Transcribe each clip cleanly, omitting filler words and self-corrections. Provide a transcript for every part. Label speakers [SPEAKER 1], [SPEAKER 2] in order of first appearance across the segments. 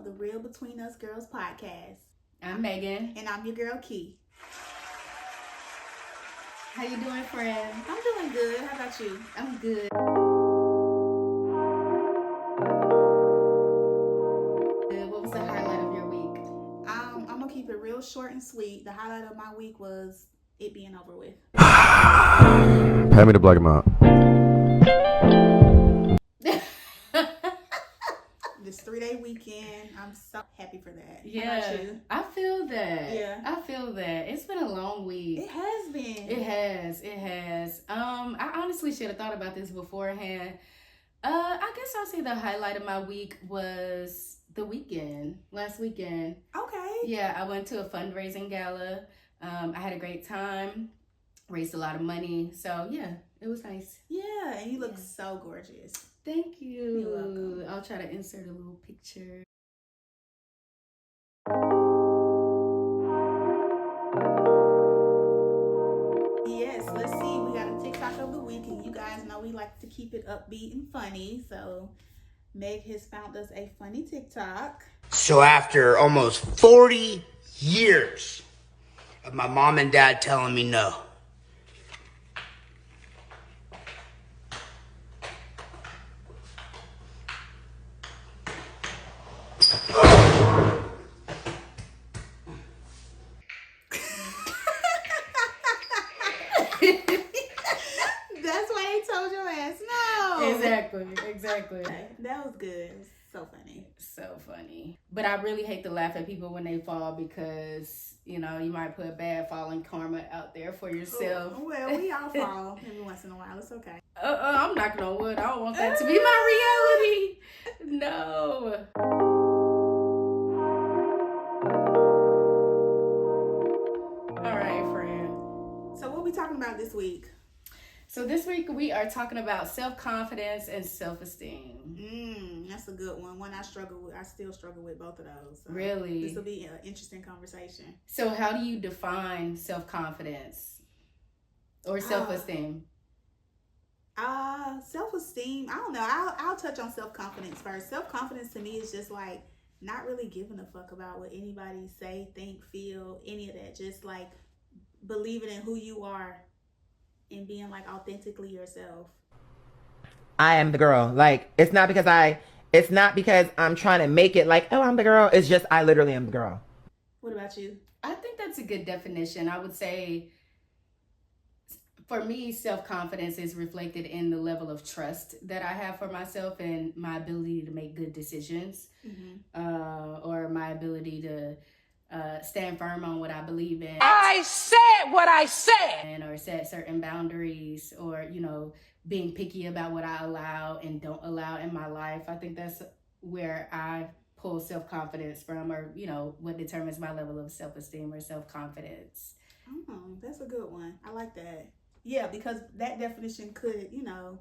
[SPEAKER 1] of the Real Between Us Girls podcast.
[SPEAKER 2] I'm Megan.
[SPEAKER 1] And I'm your girl, Kie.
[SPEAKER 2] How you doing, friend?
[SPEAKER 1] I'm doing good. How about you?
[SPEAKER 2] I'm good. What was the highlight of your week?
[SPEAKER 1] I'm going to keep it real short and sweet. The highlight of my week was it being over with.
[SPEAKER 3] Pay me the black amount.
[SPEAKER 1] This 3-day weekend, I'm so happy for that.
[SPEAKER 2] Yeah,
[SPEAKER 1] How about you?
[SPEAKER 2] I feel that.
[SPEAKER 1] Yeah.
[SPEAKER 2] I feel that. It's been a long week.
[SPEAKER 1] It has been.
[SPEAKER 2] It has. I honestly should have thought about this beforehand. I guess I'll say the highlight of my week was the weekend. Last weekend.
[SPEAKER 1] Okay.
[SPEAKER 2] Yeah, I went to a fundraising gala. I had a great time. Raised a lot of money. So yeah, it was nice.
[SPEAKER 1] Yeah, and you look so gorgeous.
[SPEAKER 2] Thank you.
[SPEAKER 1] You're welcome.
[SPEAKER 2] I'll try to insert a little picture.
[SPEAKER 1] Yes, let's see. We got a TikTok of the week, and you guys know we like to keep it upbeat and funny. So Meg has found us a funny TikTok.
[SPEAKER 4] So after almost 40 years of my mom and dad telling me no,
[SPEAKER 1] That's why they told your ass no.
[SPEAKER 2] Exactly.
[SPEAKER 1] That was good. It was so funny.
[SPEAKER 2] So funny. But I really hate to laugh at people when they fall because, you know, you might put bad falling karma out there for yourself.
[SPEAKER 1] Oh, well, we all fall every once in a while. It's okay.
[SPEAKER 2] I'm knocking on wood. I don't want that to be my reality. No. All right, friend.
[SPEAKER 1] So what we talking about this week?
[SPEAKER 2] So this week we are talking about self-confidence and self-esteem.
[SPEAKER 1] That's a good one. One I struggle with. I still struggle with both of those. So
[SPEAKER 2] Really?
[SPEAKER 1] This will be an interesting conversation.
[SPEAKER 2] So how do you define self-confidence or self-esteem?
[SPEAKER 1] Self-esteem. I don't know. I'll touch on self-confidence first. Self-confidence to me is just like not really giving a fuck about what anybody say, think, feel, any of that. Just like believing in who you are and being like authentically yourself.
[SPEAKER 5] I am the girl. Like, it's not because I'm trying to make it like, oh, I'm the girl. It's just, I literally am the girl.
[SPEAKER 1] What about you?
[SPEAKER 2] I think that's a good definition. I would say for me, self-confidence is reflected in the level of trust that I have for myself and my ability to make good decisions, or my ability to stand firm on what I believe in.
[SPEAKER 6] I said what I said.
[SPEAKER 2] Or set certain boundaries, or, you know, being picky about what I allow and don't allow in my life. I think that's where I pull self-confidence from, or, you know, what determines my level of self-esteem or self-confidence.
[SPEAKER 1] Oh, that's a good one. I like that. Yeah, because that definition could, you know,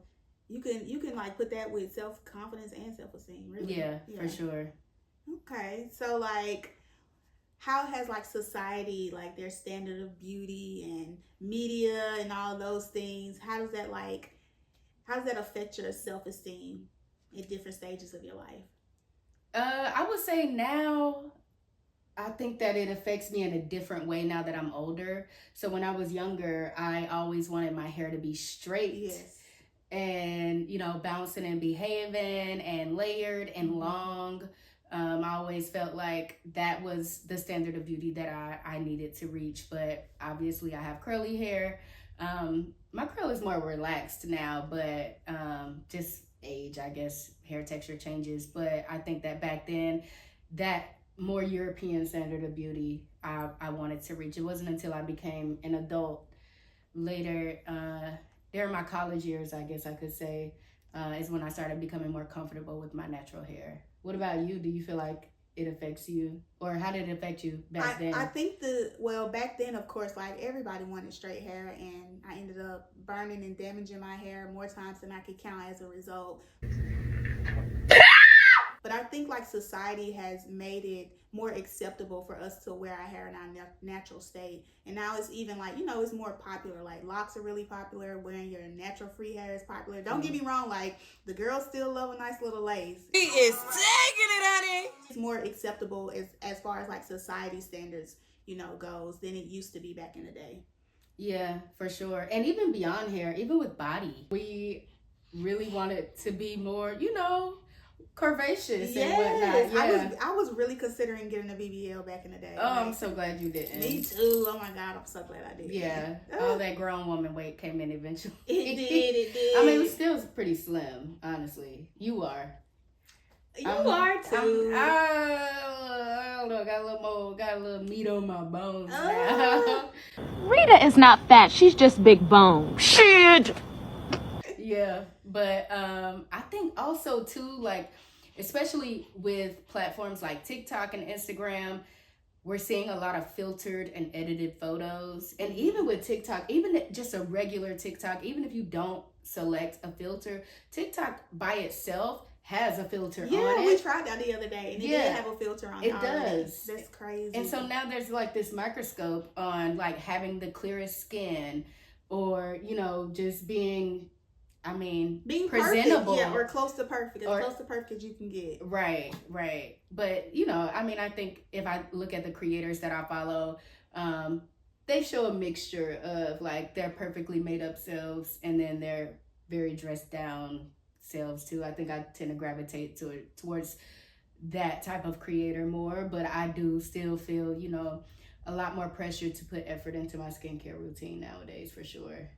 [SPEAKER 1] you can like put that with self-confidence and self-esteem, really.
[SPEAKER 2] Yeah, for sure.
[SPEAKER 1] Okay. So like how has like society, like their standard of beauty and media and all those things, how does that affect your self-esteem at different stages of your life?
[SPEAKER 2] I would say now, I think that it affects me in a different way now that I'm older. So when I was younger, I always wanted my hair to be straight.
[SPEAKER 1] Yes.
[SPEAKER 2] And, you know, bouncing and behaving and layered and long. I always felt like that was the standard of beauty that I needed to reach. But obviously I have curly hair. My curl is more relaxed now, but just age, I guess, hair texture changes. But I think that back then, that more European standard of beauty I wanted to reach. It wasn't until I became an adult later, during my college years, I guess I could say, is when I started becoming more comfortable with my natural hair. What about you? Do you feel like it affects you, or how did it affect you back then?
[SPEAKER 1] I think back then, of course, like everybody wanted straight hair, and I ended up burning and damaging my hair more times than I could count as a result. But I think like society has made it more acceptable for us to wear our hair in our natural state. And now it's even like, you know, it's more popular. Like locks are really popular. Wearing your natural free hair is popular. Don't get me wrong, like the girls still love a nice little lace.
[SPEAKER 6] He is taking it, honey.
[SPEAKER 1] It's more acceptable as far as like society standards, you know, goes than it used to be back in the day.
[SPEAKER 2] Yeah, for sure. And even beyond hair, even with body, we really want it to be more, you know, curvaceous and whatnot. Yeah.
[SPEAKER 1] I was really considering getting a BBL back in the day.
[SPEAKER 2] Oh, I'm so glad you didn't.
[SPEAKER 1] Me too. Oh my God, I'm so glad I did.
[SPEAKER 2] Yeah, all that grown woman weight came in eventually.
[SPEAKER 1] It did.
[SPEAKER 2] I mean, we still pretty slim, honestly. You are.
[SPEAKER 1] You are too.
[SPEAKER 2] I don't know. Got a little meat on my bones now.
[SPEAKER 7] Rita is not fat. She's just big bone. Shit.
[SPEAKER 2] Yeah, but I think also too, like, especially with platforms like TikTok and Instagram, we're seeing a lot of filtered and edited photos. And even with TikTok, even just a regular TikTok, even if you don't select a filter, TikTok by itself has a filter on it.
[SPEAKER 1] Yeah, we tried that the other day, and it did have a filter on it.
[SPEAKER 2] It does.
[SPEAKER 1] That's crazy.
[SPEAKER 2] And so now there's like this microscope on like having the clearest skin, or, you know, just being
[SPEAKER 1] being
[SPEAKER 2] presentable.
[SPEAKER 1] perfect, yeah, or close to perfect, close to perfect as you can get.
[SPEAKER 2] Right. But, you know, I mean, I think if I look at the creators that I follow, they show a mixture of like their perfectly made up selves and then their very dressed down selves too. I think I tend to gravitate towards that type of creator more, but I do still feel, you know, a lot more pressure to put effort into my skincare routine nowadays, for sure.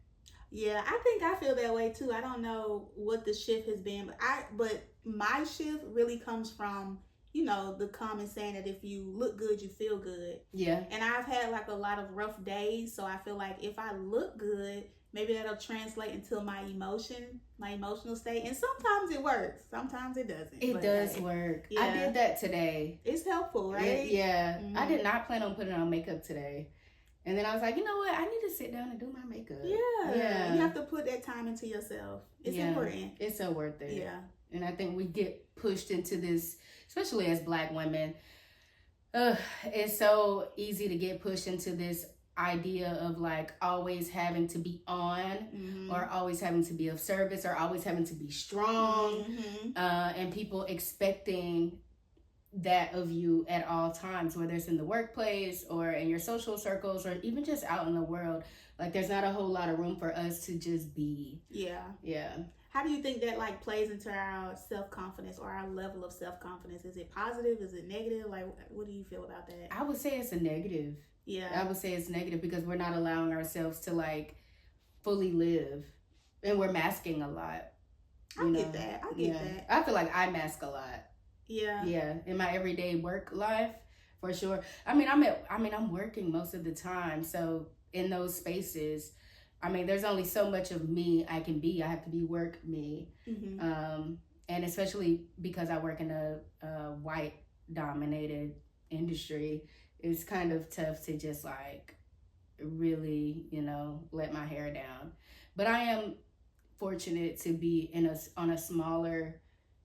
[SPEAKER 1] Yeah, I think I feel that way too. I don't know what the shift has been, but my shift really comes from, you know, the common saying that if you look good, you feel good.
[SPEAKER 2] Yeah.
[SPEAKER 1] And I've had like a lot of rough days, so I feel like if I look good, maybe that'll translate into my emotional state. And sometimes it works. Sometimes it doesn't.
[SPEAKER 2] It does work. Yeah. I did that today.
[SPEAKER 1] It's helpful, right?
[SPEAKER 2] Yeah. Mm-hmm. I did not plan on putting on makeup today. And then I was like, you know what? I need to sit down and do my makeup.
[SPEAKER 1] Yeah. You have to put that time into yourself. It's important.
[SPEAKER 2] It's so worth it.
[SPEAKER 1] Yeah.
[SPEAKER 2] And I think we get pushed into this, especially as Black women. It's so easy to get pushed into this idea of like always having to be on, or always having to be of service, or always having to be strong, and people expecting that of you at all times, whether it's in the workplace or in your social circles or even just out in the world. Like there's not a whole lot of room for us to just be. Yeah.
[SPEAKER 1] How do you think that like plays into our self-confidence or our level of self-confidence? Is it positive? Is it negative? Like, what do you feel about that?
[SPEAKER 2] I would say it's a negative.
[SPEAKER 1] Yeah.
[SPEAKER 2] I would say it's negative because we're not allowing ourselves to like fully live, and we're masking a lot.
[SPEAKER 1] I get that.
[SPEAKER 2] I feel like I mask a lot.
[SPEAKER 1] Yeah.
[SPEAKER 2] In my everyday work life, for sure. I'm working most of the time. So in those spaces, there's only so much of me I can be. I have to be work me. And especially because I work in a white dominated industry, it's kind of tough to just like really, you know, let my hair down. But I am fortunate to be on a smaller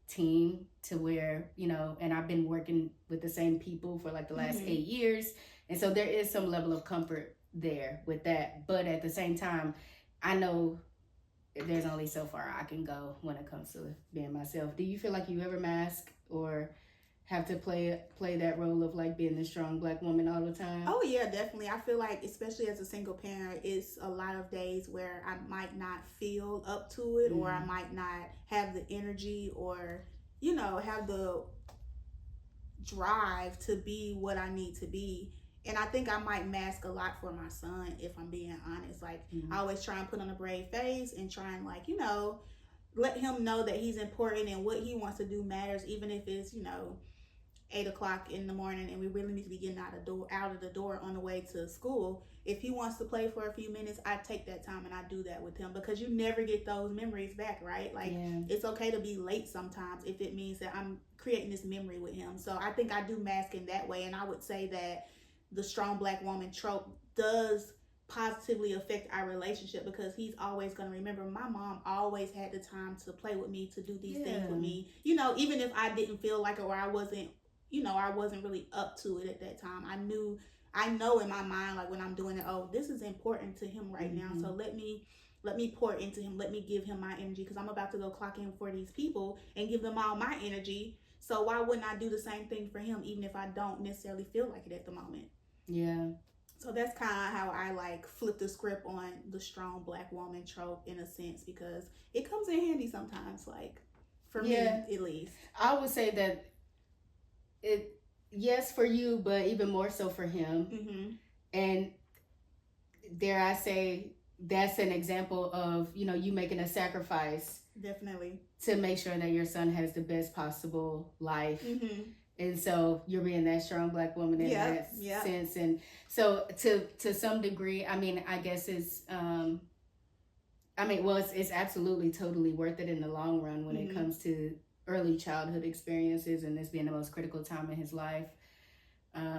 [SPEAKER 2] team to where, you know, and I've been working with the same people for like the last 8 years. And so there is some level of comfort there with that. But at the same time, I know there's only so far I can go when it comes to being myself. Do you feel like you ever mask or have to play that role of like being the strong Black woman all the time?
[SPEAKER 1] Oh yeah, definitely. I feel like, especially as a single parent, it's a lot of days where I might not feel up to it, or I might not have the energy, or, you know, have the drive to be what I need to be. And I think I might mask a lot for my son, if I'm being honest. Like, I always try and put on a brave face and try and, like, you know, let him know that he's important and what he wants to do matters, even if it's, you know, 8 o'clock in the morning and we really need to be getting out of the door on the way to school. If he wants to play for a few minutes, I take that time and I do that with him, because you never get those memories back, right? Like, it's okay to be late sometimes if it means that I'm creating this memory with him. So I think I do mask in that way. And I would say that the strong Black woman trope does positively affect our relationship, because he's always going to remember my mom always had the time to play with me, to do these things with me, you know, even if I didn't feel like it, or I wasn't you know, I wasn't really up to it at that time. I know in my mind, like when I'm doing it, oh, this is important to him right now. So let me pour into him. Let me give him my energy, because I'm about to go clock in for these people and give them all my energy. So why wouldn't I do the same thing for him, even if I don't necessarily feel like it at the moment?
[SPEAKER 2] Yeah. So
[SPEAKER 1] that's kind of how I like flip the script on the strong black woman trope, in a sense, because it comes in handy sometimes, like for me at least.
[SPEAKER 2] I would say that yes for you, but even more so for him. Mm-hmm. And dare I say, that's an example of, you know, you making a sacrifice.
[SPEAKER 1] Definitely.
[SPEAKER 2] To make sure that your son has the best possible life. Mm-hmm. And so you're being that strong black woman in that sense. And so to some degree, I mean, I guess it's, it's absolutely totally worth it in the long run when it comes to early childhood experiences and this being the most critical time in his life.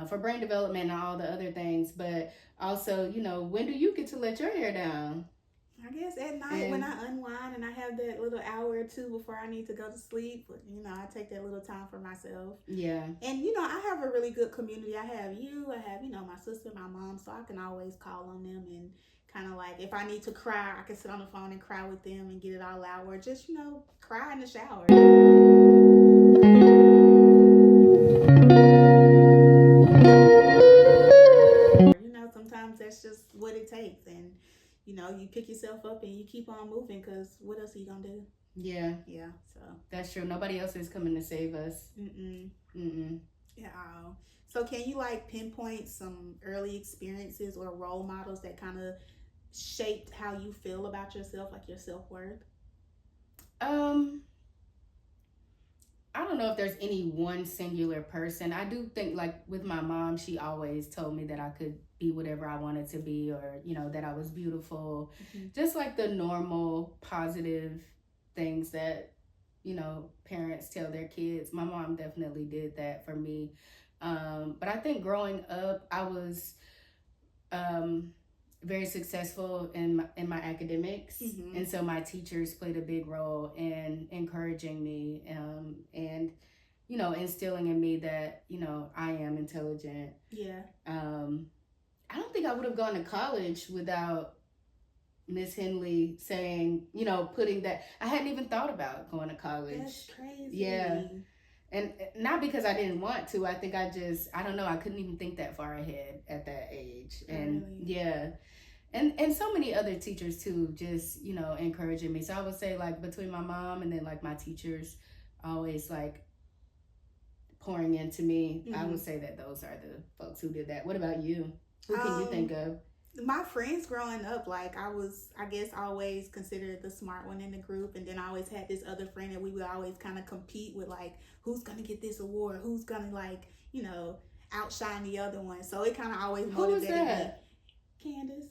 [SPEAKER 2] For brain development and all the other things. But also, you know, when do you get to let your hair down?
[SPEAKER 1] I guess at night when I unwind and I have that little hour or two before I need to go to sleep. You know, I take that little time for myself.
[SPEAKER 2] Yeah.
[SPEAKER 1] And, you know, I have a really good community. I have you. I have, you know, my sister, my mom. So I can always call on them and kind of like, if I need to cry, I can sit on the phone and cry with them and get it all out. Or just, you know, cry in the shower. You know, sometimes that's just what it takes. And you know, you pick yourself up and you keep on moving, because what else are you gonna do?
[SPEAKER 2] Yeah.
[SPEAKER 1] Yeah, so.
[SPEAKER 2] That's true. Nobody else is coming to save us.
[SPEAKER 1] Yeah. So can you like pinpoint some early experiences or role models that kind of shaped how you feel about yourself, like your self-worth?
[SPEAKER 2] I don't know if there's any one singular person. I do think, like, with my mom, she always told me that I could be whatever I wanted to be, or, you know, that I was beautiful. Just like the normal positive things that, you know, parents tell their kids. My mom definitely did that for me. But I think growing up, I was very successful in my academics. And so my teachers played a big role in encouraging me and, you know, instilling in me that, you know, I am intelligent.
[SPEAKER 1] Yeah.
[SPEAKER 2] I don't think I would have gone to college without Miss Henley saying, you know, putting that. I hadn't even thought about going to college.
[SPEAKER 1] That's crazy.
[SPEAKER 2] Yeah. And not because I didn't want to. I think I don't know. I couldn't even think that far ahead at that age. And yeah. And so many other teachers too, just, you know, encouraging me. So I would say, like, between my mom and then like my teachers always like pouring into me, I would say that those are the folks who did that. What about you? Who can you think of?
[SPEAKER 1] My friends growing up, like, I guess always considered the smart one in the group, and then I always had this other friend that we would always kind of compete with, like, who's gonna get this award, who's gonna, like, you know, outshine the other one. So it kind of always motivated me. Candace.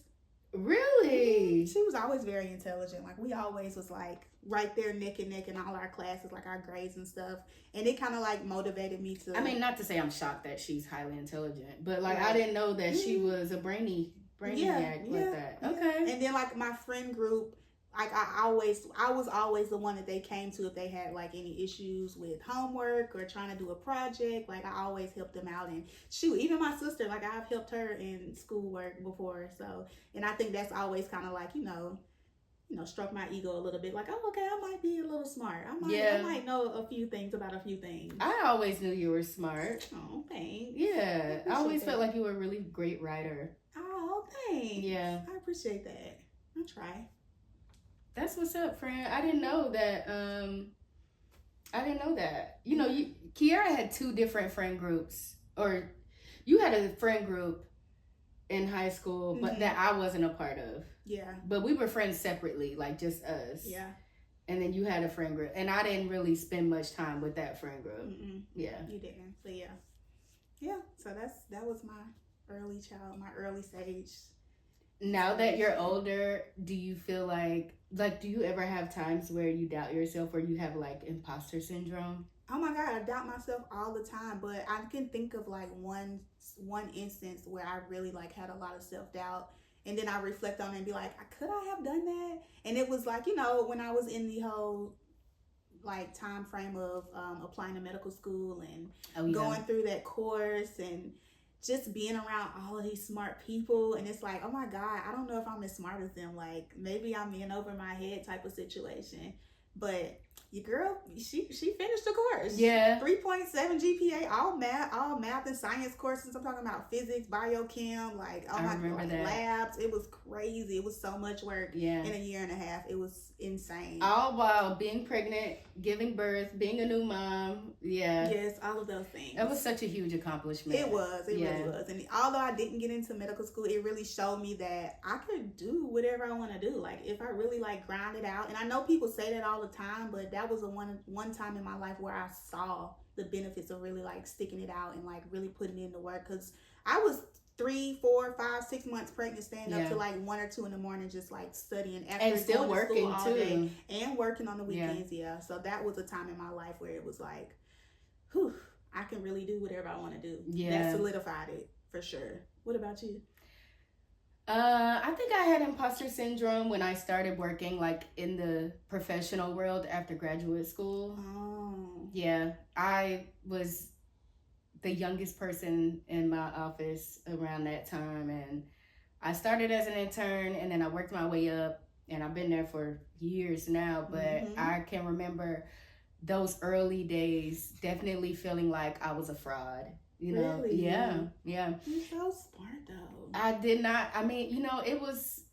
[SPEAKER 2] Really?
[SPEAKER 1] She was always very intelligent. Like, we always was like right there neck and neck in all our classes, like our grades and stuff. And it kind of like motivated me to.
[SPEAKER 2] I mean, not to say I'm shocked that she's highly intelligent, but like I didn't know that she was a brainiac like that. Okay.
[SPEAKER 1] And then like my friend group, like I was always the one that they came to if they had like any issues with homework or trying to do a project. Like I always helped them out. And shoot, even my sister, like I've helped her in schoolwork before. So, and I think that's always kind of like, you know, struck my ego a little bit. Like, oh, okay, I might be a little smart. I might know a few things about a few things.
[SPEAKER 2] I always knew you were smart.
[SPEAKER 1] Oh, thanks.
[SPEAKER 2] Yeah, I always felt like you were a really great writer.
[SPEAKER 1] Oh, thanks.
[SPEAKER 2] Yeah,
[SPEAKER 1] I appreciate that. I'll try.
[SPEAKER 2] That's what's up, friend. I didn't know that. You know, Kiara had two different friend groups, or you had a friend group in high school, but that I wasn't a part of.
[SPEAKER 1] Yeah.
[SPEAKER 2] But we were friends separately, like just us.
[SPEAKER 1] Yeah.
[SPEAKER 2] And then you had a friend group, and I didn't really spend much time with that friend group. Yeah.
[SPEAKER 1] You didn't. So yeah. Yeah. So that was my early stage.
[SPEAKER 2] Now that you're older, do you feel like do you ever have times where you doubt yourself, or you have like imposter syndrome?
[SPEAKER 1] Oh my God, I doubt myself all the time, but I can think of like one instance where I really like had a lot of self-doubt, and then I reflect on it and be like, could I have done that? And it was like, you know, when I was in the whole like time frame of applying to medical school and
[SPEAKER 2] Oh,
[SPEAKER 1] going through that course and just being around all of these smart people. And it's like, oh my God, I don't know if I'm as smart as them. Like maybe I'm in over my head type of situation. But your girl, she finished the course.
[SPEAKER 2] Yeah.
[SPEAKER 1] 3.7 GPA, all math and science courses. I'm talking about physics, biochem, like oh my God, labs. It was crazy. It was so much work in a year and a half. It was insane.
[SPEAKER 2] All while being pregnant, giving birth, being a new mom. Yeah.
[SPEAKER 1] Yes, all of those things.
[SPEAKER 2] It was such a huge accomplishment.
[SPEAKER 1] It was. It really was. And although I didn't get into medical school, it really showed me that I could do whatever I want to do. Like if I really like grind it out. And I know people say that all the time, but that was a one time in my life where I saw the benefits of really like sticking it out and like really putting in the work. Because I was 3, 4, 5, 6 months pregnant, staying up to like 1 or 2 in the morning, just like studying after
[SPEAKER 2] and still
[SPEAKER 1] going
[SPEAKER 2] working
[SPEAKER 1] to school all
[SPEAKER 2] too,
[SPEAKER 1] day, and working on the weekends. Yeah. So that was a time in my life where it was like, whew, I can really do whatever I want to do. Yeah, that solidified it for sure. What about you?
[SPEAKER 2] I think I had imposter syndrome when I started working like in the professional world after graduate school.
[SPEAKER 1] Oh.
[SPEAKER 2] Yeah, I was the youngest person in my office around that time, and I started as an intern and then I worked my way up, and I've been there for years now, but I can remember those early days definitely feeling like I was a fraud. You know,
[SPEAKER 1] really?
[SPEAKER 2] Yeah.
[SPEAKER 1] You're so smart though.
[SPEAKER 2] I did not. I mean, you know, it was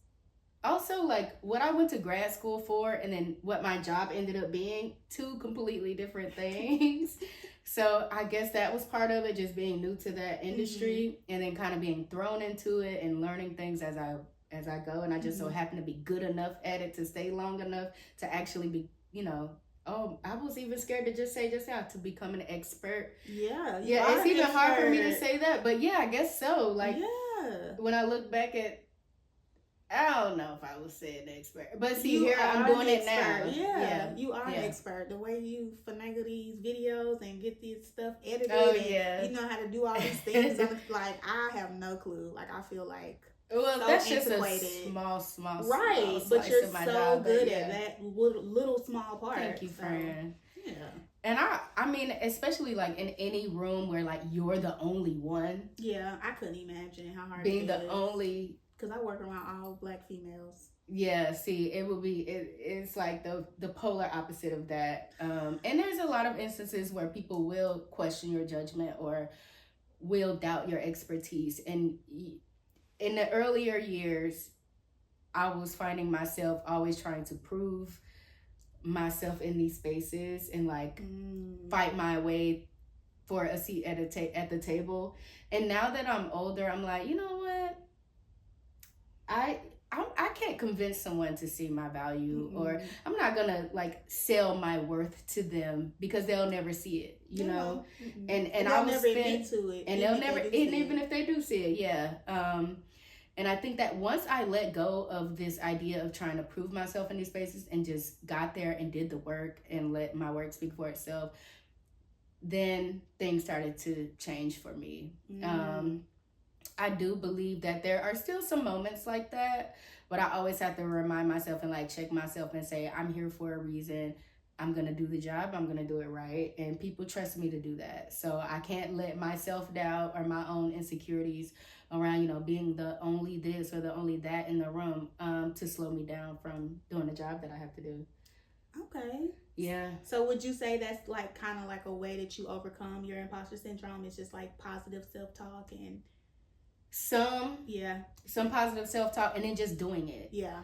[SPEAKER 2] also like what I went to grad school for, and then what my job ended up being, 2 completely different things. So I guess that was part of it, just being new to that industry, and then kind of being thrown into it and learning things as I go. And I just so happened to be good enough at it to stay long enough to actually be, you know. Oh, I was even scared to just say just now to become an expert.
[SPEAKER 1] Yeah.
[SPEAKER 2] It's even hard for me to say that, but yeah, I guess so. Like, when I look back at, I don't know if I would say an expert, but see, here I'm doing it now.
[SPEAKER 1] Yeah, you are an expert. The way you finagle these videos and get this stuff edited, you know how to do all these things. Like, I have no clue. Like, I feel like.
[SPEAKER 2] Well,
[SPEAKER 1] so
[SPEAKER 2] that's
[SPEAKER 1] antiquated.
[SPEAKER 2] Just a small
[SPEAKER 1] right,
[SPEAKER 2] small
[SPEAKER 1] but you're
[SPEAKER 2] of my
[SPEAKER 1] so
[SPEAKER 2] job,
[SPEAKER 1] good at that little small part.
[SPEAKER 2] Thank you, friend.
[SPEAKER 1] Yeah,
[SPEAKER 2] and I mean, especially like in any room where like you're the only one.
[SPEAKER 1] Yeah, I couldn't imagine how hard
[SPEAKER 2] being
[SPEAKER 1] it
[SPEAKER 2] the
[SPEAKER 1] is.
[SPEAKER 2] only.
[SPEAKER 1] Because I work around all Black females.
[SPEAKER 2] Yeah, see, it would be it's like the polar opposite of that. And there's a lot of instances where people will question your judgment or will doubt your expertise, and in the earlier years, I was finding myself always trying to prove myself in these spaces and like fight my way for a seat at the table. And now that I'm older, I'm like, you know what? I can't convince someone to see my value, or I'm not gonna like sell my worth to them because they'll never see it, you know. And I will
[SPEAKER 1] never admit to it,
[SPEAKER 2] and they'll never, even if they do see it, yeah. And I think that once I let go of this idea of trying to prove myself in these spaces and just got there and did the work and let my work speak for itself, then things started to change for me. I do believe that there are still some moments like that, but I always have to remind myself and like check myself and say, I'm here for a reason. I'm going to do the job. I'm going to do it right. And people trust me to do that. So I can't let my self-doubt or my own insecurities around, you know, being the only this or the only that in the room to slow me down from doing the job that I have to do.
[SPEAKER 1] Okay.
[SPEAKER 2] Yeah.
[SPEAKER 1] So would you say that's like kind of like a way that you overcome your imposter syndrome? It's just like positive self-talk and
[SPEAKER 2] some positive self-talk, and then just doing it.
[SPEAKER 1] Yeah.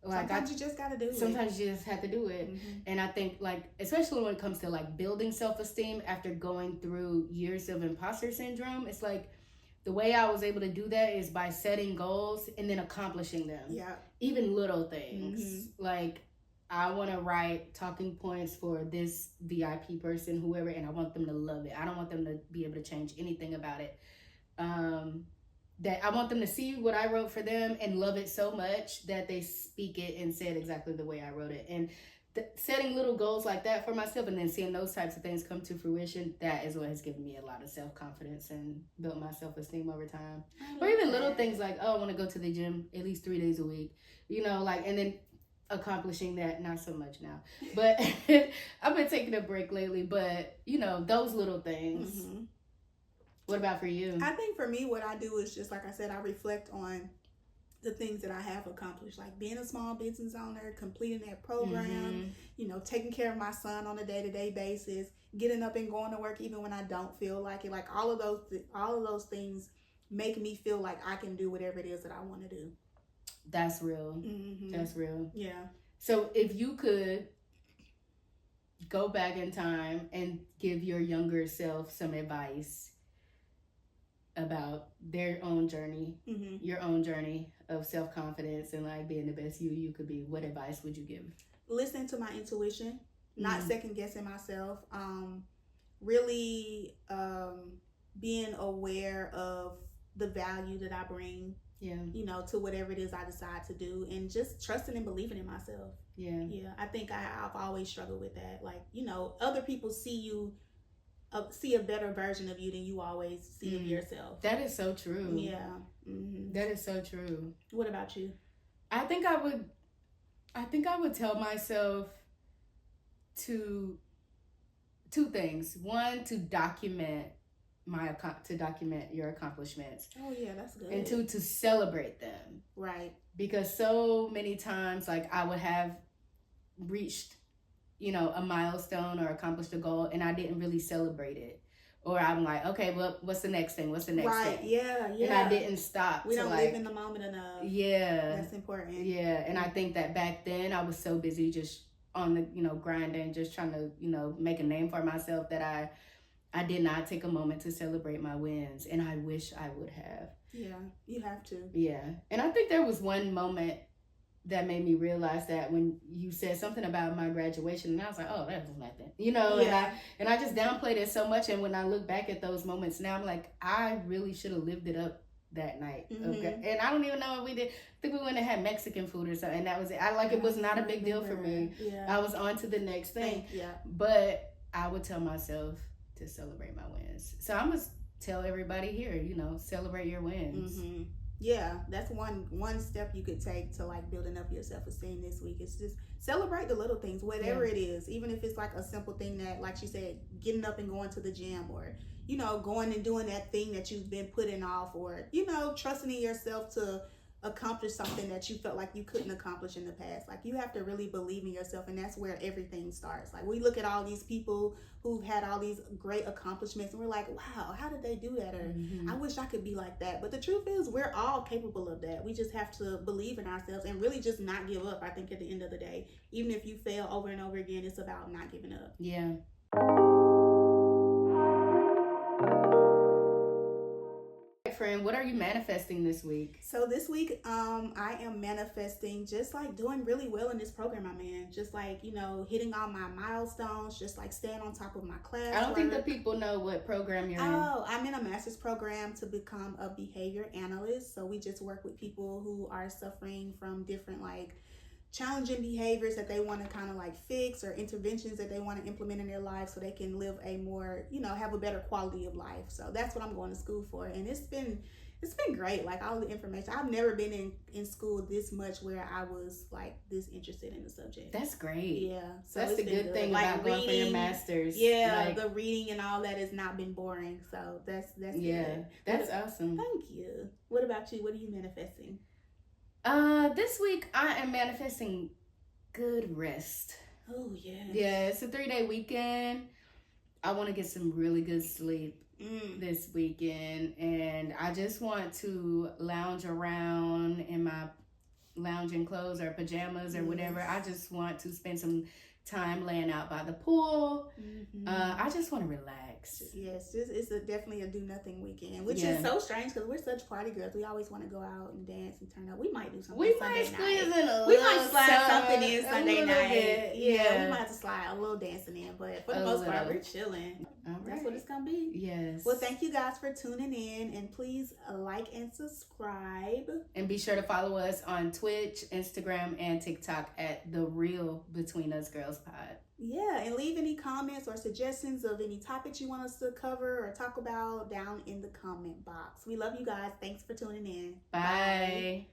[SPEAKER 2] Like
[SPEAKER 1] sometimes you just gotta do it.
[SPEAKER 2] Sometimes you just have to do it. And I think like, especially when it comes to like building self-esteem after going through years of imposter syndrome, it's like the way I was able to do that is by setting goals and then accomplishing them.
[SPEAKER 1] Yeah.
[SPEAKER 2] Even little things. Like, I want to write talking points for this VIP person, whoever, and I want them to love it. I don't want them to be able to change anything about it. That I want them to see what I wrote for them and love it so much that they speak it and say it exactly the way I wrote it. And setting little goals like that for myself and then seeing those types of things come to fruition, that is what has given me a lot of self-confidence and built my self-esteem over time. Or even little things like, oh, I want to go to the gym at least 3 days a week, you know, like, and then accomplishing that, not so much now, but I've been taking a break lately, but you know, those little things.
[SPEAKER 1] Mm-hmm.
[SPEAKER 2] What about for you?
[SPEAKER 1] I think for me, what I do is just, like I said, I reflect on the things that I have accomplished, like being a small business owner, completing that program, you know, taking care of my son on a day-to-day basis, getting up and going to work even when I don't feel like it. Like all of those things make me feel like I can do whatever it is that I want to do.
[SPEAKER 2] That's real.
[SPEAKER 1] Mm-hmm.
[SPEAKER 2] That's real.
[SPEAKER 1] Yeah.
[SPEAKER 2] So if you could go back in time and give your younger self some advice about their own journey, your own journey of self-confidence and like being the best you could be, what advice would you give?
[SPEAKER 1] Listen to my intuition, not second guessing myself. Really being aware of the value that I bring, you know, to whatever it is I decide to do, and just trusting and believing in myself. Yeah. I think I've always struggled with that. Like, you know, other people see a better version of you than you always see of yourself.
[SPEAKER 2] That is so true.
[SPEAKER 1] Yeah.
[SPEAKER 2] That is so true.
[SPEAKER 1] What about you?
[SPEAKER 2] I think I would tell myself two things. One, to document your accomplishments.
[SPEAKER 1] Oh yeah, that's good.
[SPEAKER 2] And two, to celebrate them.
[SPEAKER 1] Right.
[SPEAKER 2] Because so many times, like, I would have reached, you know, a milestone or accomplished a goal, and I didn't really celebrate it. Or I'm like, okay, well, what's the next thing? What's the next thing?
[SPEAKER 1] Right, yeah.
[SPEAKER 2] And I didn't stop.
[SPEAKER 1] We don't live in the moment enough.
[SPEAKER 2] Yeah.
[SPEAKER 1] That's important.
[SPEAKER 2] Yeah, and I think that back then I was so busy just on the, you know, grinding, just trying to, you know, make a name for myself that I did not take a moment to celebrate my wins, and I wish I would have.
[SPEAKER 1] Yeah, you have to.
[SPEAKER 2] Yeah, and I think there was one moment that made me realize that when you said something about my graduation, and I was like, oh, that was nothing, you know. And I just downplayed it so much, and when I look back at those moments now, I'm like, I really should have lived it up that night. And I don't even know what we did. I think we went and had Mexican food or something, and that was it. It was not a big deal for me. I was on to the next thing. But I would tell myself to celebrate my wins. So I'm gonna tell everybody here, you know, celebrate your wins.
[SPEAKER 1] Yeah, that's one step you could take to like building up your self-esteem this week. It's just celebrate the little things, whatever it is, even if it's like a simple thing that, like she said, getting up and going to the gym, or, you know, going and doing that thing that you've been putting off, or, you know, trusting in yourself to accomplish something that you felt like you couldn't accomplish in the past. Like, you have to really believe in yourself, and that's where everything starts. Like, we look at all these people who've had all these great accomplishments, and we're like, wow, how did they do that? Or I wish I could be like that. But the truth is, we're all capable of that. We just have to believe in ourselves and really just not give up. I think at the end of the day, even if you fail over and over again, it's about not giving up.
[SPEAKER 2] Yeah. Friend, what are you manifesting this week?
[SPEAKER 1] So this week, I am manifesting just like doing really well in this program I'm in. Just like, you know, hitting all my milestones, just like staying on top of my class.
[SPEAKER 2] I don't think that people know what program you're in.
[SPEAKER 1] Oh, I'm in a master's program to become a behavior analyst. So we just work with people who are suffering from different like challenging behaviors that they want to kind of like fix, or interventions that they want to implement in their life so they can live a more, you know, have a better quality of life. So that's what I'm going to school for, and it's been great. Like, all the information, I've never been in school this much where I was like this interested in the subject.
[SPEAKER 2] That's great.
[SPEAKER 1] Yeah, so
[SPEAKER 2] that's the good thing about like going for your master's.
[SPEAKER 1] Yeah, like, the reading and all that has not been boring, so that's good.
[SPEAKER 2] That's awesome.
[SPEAKER 1] Thank you. What about you? What are you manifesting?
[SPEAKER 2] This week I am manifesting good rest.
[SPEAKER 1] Oh yeah.
[SPEAKER 2] Yeah, it's a 3-day weekend. I want to get some really good sleep this weekend, and I just want to lounge around in my lounging clothes or pajamas or whatever. I just want to spend some time laying out by the pool. I just want to relax.
[SPEAKER 1] Yes, it's definitely a do nothing weekend, which is so strange because we're such party girls. We always want to go out and dance and turn up. We might do something.
[SPEAKER 2] We might squeeze in a
[SPEAKER 1] we might slide something in Sunday night.
[SPEAKER 2] Bit.
[SPEAKER 1] Yeah, we might have to slide a little dancing in, but for the most part, we're chilling. That's what it's gonna be.
[SPEAKER 2] Yes.
[SPEAKER 1] Well, thank you guys for tuning in, and please like and subscribe,
[SPEAKER 2] and be sure to follow us on Twitch, Instagram, and TikTok at The Real Between Us Girls Pod.
[SPEAKER 1] Yeah, and leave any comments or suggestions of any topics you want us to cover or talk about down in the comment box. We love you guys. Thanks for tuning in.
[SPEAKER 2] Bye.